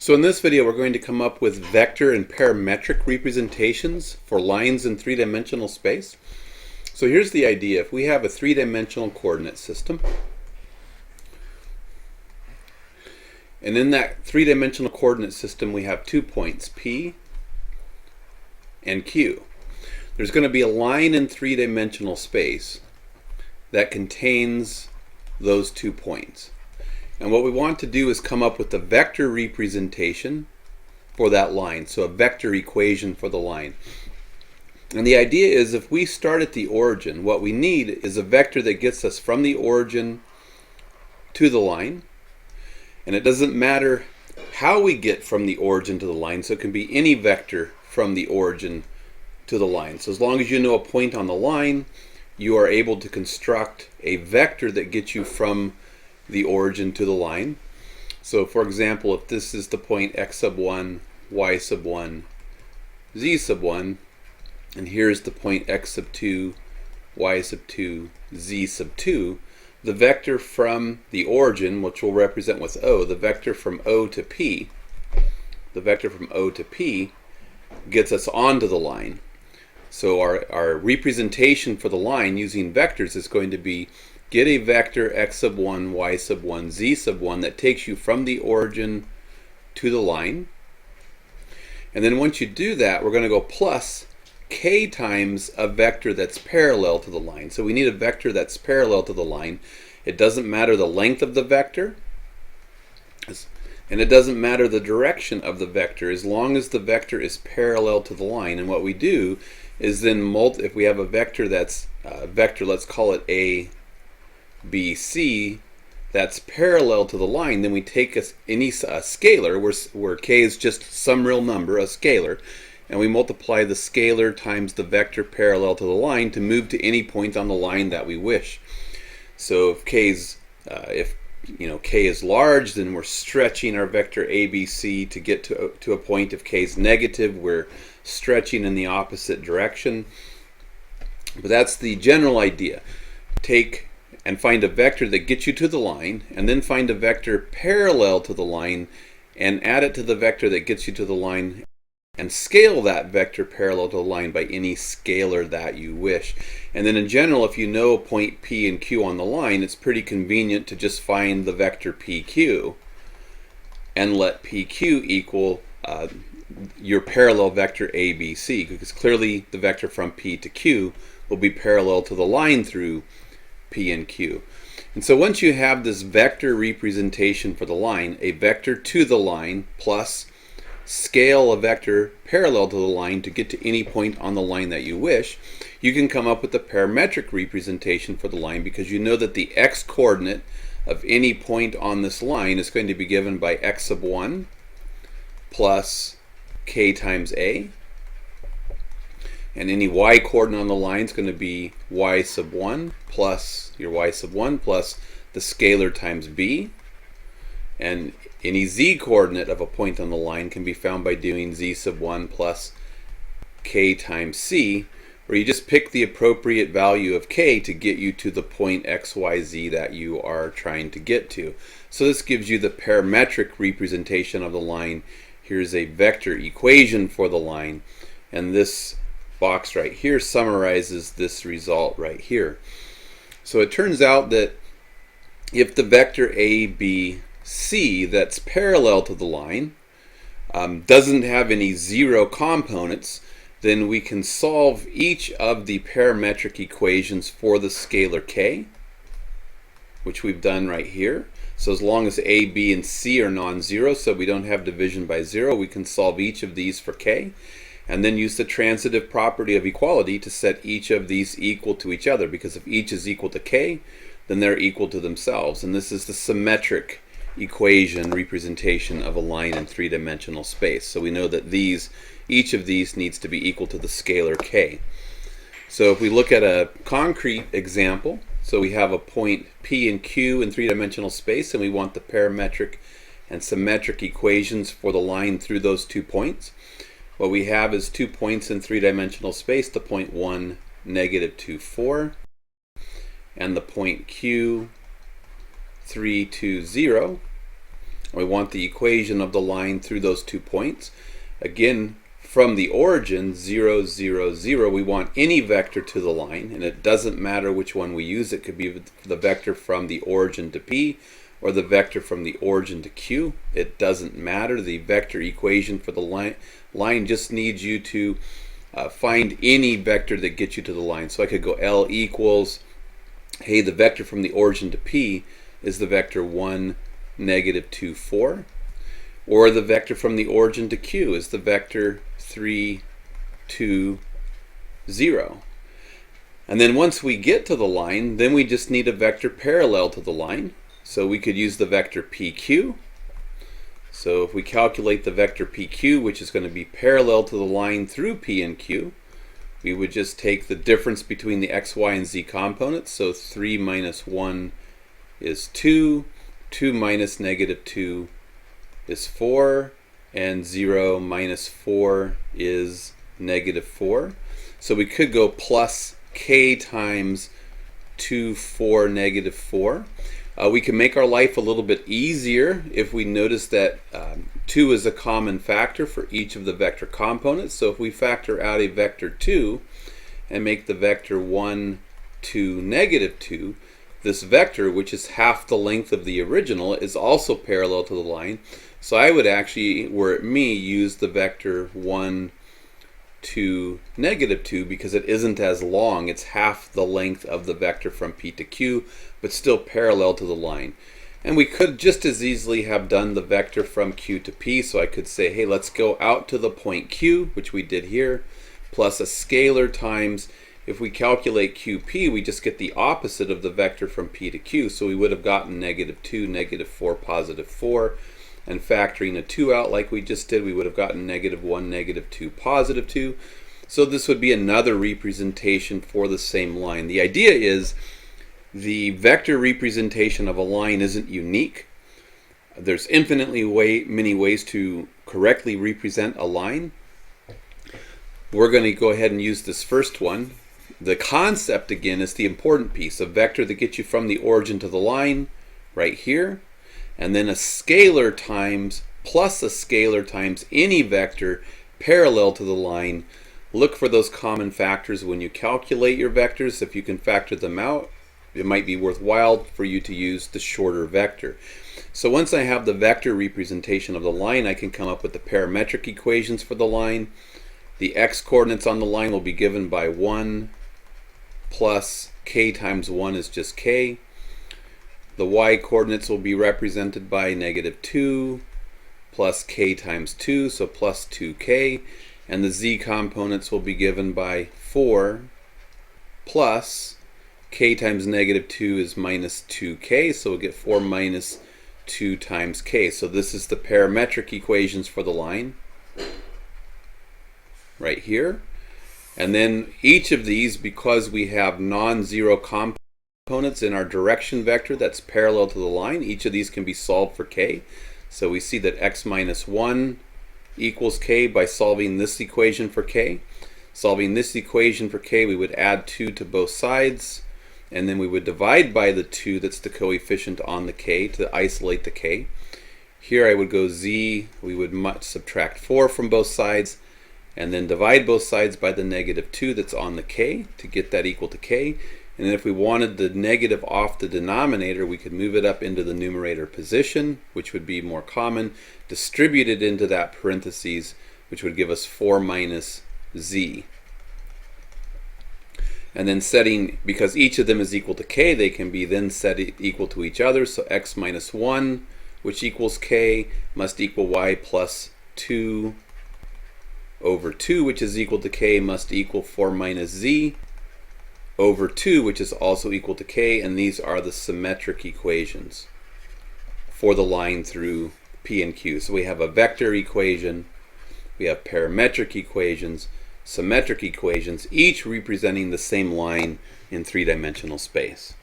So in this video we're going to come up with vector and parametric representations for lines in three-dimensional space. So here's the idea. If we have a three-dimensional coordinate system, and in that three-dimensional coordinate system we have 2 points, P and Q. There's going to be a line in three-dimensional space that contains those 2 points. And what we want to do is come up with the vector representation for that line, so a vector equation for the line. And the idea is if we start at the origin, what we need is a vector that gets us from the origin to the line. And it doesn't matter how we get from the origin to the line, so it can be any vector from the origin to the line. So as long as you know a point on the line, you are able to construct a vector that gets you from the origin to the line. So for example, if this is the point x sub 1, y sub 1, z sub 1, and here's the point x sub 2, y sub 2, z sub 2, the vector from the origin, which we'll represent with O, the vector from O to P, gets us onto the line. So our representation for the line using vectors is going to be get a vector x sub 1, y sub 1, z sub 1 that takes you from the origin to the line. And then once you do that, we're going to go plus k times a vector that's parallel to the line. So we need a vector that's parallel to the line. It doesn't matter the length of the vector, and it doesn't matter the direction of the vector as long as the vector is parallel to the line. And what we do is then if we have a vector that's let's call it A, B, C, that's parallel to the line, then we take a scalar where k is just some real number, a scalar, and we multiply the scalar times the vector parallel to the line to move to any point on the line that we wish. So if k is large, then we're stretching our vector ABC to get to a point. If k is negative, we're stretching in the opposite direction. But that's the general idea. Take and find a vector that gets you to the line, and then find a vector parallel to the line and add it to the vector that gets you to the line, and scale that vector parallel to the line by any scalar that you wish. And then in general, if you know point P and Q on the line, it's pretty convenient to just find the vector PQ and let PQ equal your parallel vector ABC, because clearly the vector from P to Q will be parallel to the line through P and Q. And so once you have this vector representation for the line, a vector to the line plus scale a vector parallel to the line to get to any point on the line that you wish, you can come up with the parametric representation for the line, because you know that the x coordinate of any point on this line is going to be given by x sub 1 plus k times a, and any y coordinate on the line is going to be y sub 1 plus your y sub 1 plus the scalar times b. And any z coordinate of a point on the line can be found by doing z sub 1 plus k times c, where you just pick the appropriate value of k to get you to the point x, y, z that you are trying to get to. So this gives you the parametric representation of the line. Here's a vector equation for the line, and this box right here summarizes this result right here. So it turns out that if the vector A, B, C that's parallel to the line doesn't have any zero components, then we can solve each of the parametric equations for the scalar k, which we've done right here. So as long as A, B, and C are non-zero, so we don't have division by zero, we can solve each of these for k, and then use the transitive property of equality to set each of these equal to each other, because if each is equal to k, then they're equal to themselves. And this is the symmetric equation representation of a line in three-dimensional space. So we know that each of these needs to be equal to the scalar k. So if we look at a concrete example, so we have a point P and Q in three-dimensional space, and we want the parametric and symmetric equations for the line through those 2 points. What we have is 2 points in three-dimensional space, the point 1, negative 2, 4, and the point Q, 3, 2, 0. We want the equation of the line through those 2 points. Again, from the origin, 0, 0, 0, we want any vector to the line, and it doesn't matter which one we use. It could be the vector from the origin to P or the vector from the origin to Q. It doesn't matter. The vector equation for the line just needs you to find any vector that gets you to the line. So I could go L equals, hey, the vector from the origin to P is the vector 1, negative 2, 4. Or the vector from the origin to Q is the vector 3, 2, 0. And then once we get to the line, then we just need a vector parallel to the line. So we could use the vector PQ. So if we calculate the vector PQ, which is going to be parallel to the line through P and Q, we would just take the difference between the x, y, and z components. So 3 minus 1 is 2, 2 minus negative 2 is 4, and 0 minus 4 is negative 4. So we could go plus k times 2, 4, negative 4. We can make our life a little bit easier if we notice that 2 is a common factor for each of the vector components. So if we factor out a vector 2 and make the vector 1, 2, negative 2, this vector, which is half the length of the original, is also parallel to the line. So I would actually, were it me, use the vector 1, 2, negative 2 because it isn't as long. It's half the length of the vector from P to Q, but still parallel to the line. And we could just as easily have done the vector from Q to P. So I could say, hey, let's go out to the point Q, which we did here, plus a scalar times, if we calculate QP, we just get the opposite of the vector from P to Q. So we would have gotten negative 2, negative 4, positive 4. And factoring a 2 out like we just did, we would have gotten negative 1, negative 2, positive 2. So this would be another representation for the same line. The idea is the vector representation of a line isn't unique. There's infinitely many ways to correctly represent a line. We're going to go ahead and use this first one. The concept, again, is the important piece. A vector that gets you from the origin to the line, right here. And then a scalar times plus a scalar times any vector parallel to the line. Look for those common factors when you calculate your vectors. If you can factor them out, it might be worthwhile for you to use the shorter vector. So once I have the vector representation of the line, I can come up with the parametric equations for the line. The x coordinates on the line will be given by 1 plus k times 1 is just k. The y coordinates will be represented by negative 2 plus k times 2, so plus 2k. And the z components will be given by 4 plus k times negative 2 is minus 2k, so we'll get 4 minus 2 times k. So this is the parametric equations for the line right here. And then each of these, because we have non-zero components in our direction vector that's parallel to the line, each of these can be solved for k. So we see that x minus 1 equals k by solving this equation for k. Solving this equation for k, we would add 2 to both sides, and then we would divide by the 2 that's the coefficient on the k to isolate the k. Here I would go z, we would subtract 4 from both sides, and then divide both sides by the negative 2 that's on the k to get that equal to k. And then if we wanted the negative off the denominator, we could move it up into the numerator position, which would be more common, distribute it into that parentheses, which would give us 4 minus z. And then setting, because each of them is equal to k, they can be then set equal to each other. So x minus 1, which equals k, must equal y plus 2 over 2, which is equal to k, must equal 4 minus z over 2, which is also equal to k. And these are the symmetric equations for the line through P and Q. So we have a vector equation, we have parametric equations, symmetric equations, each representing the same line in three-dimensional space.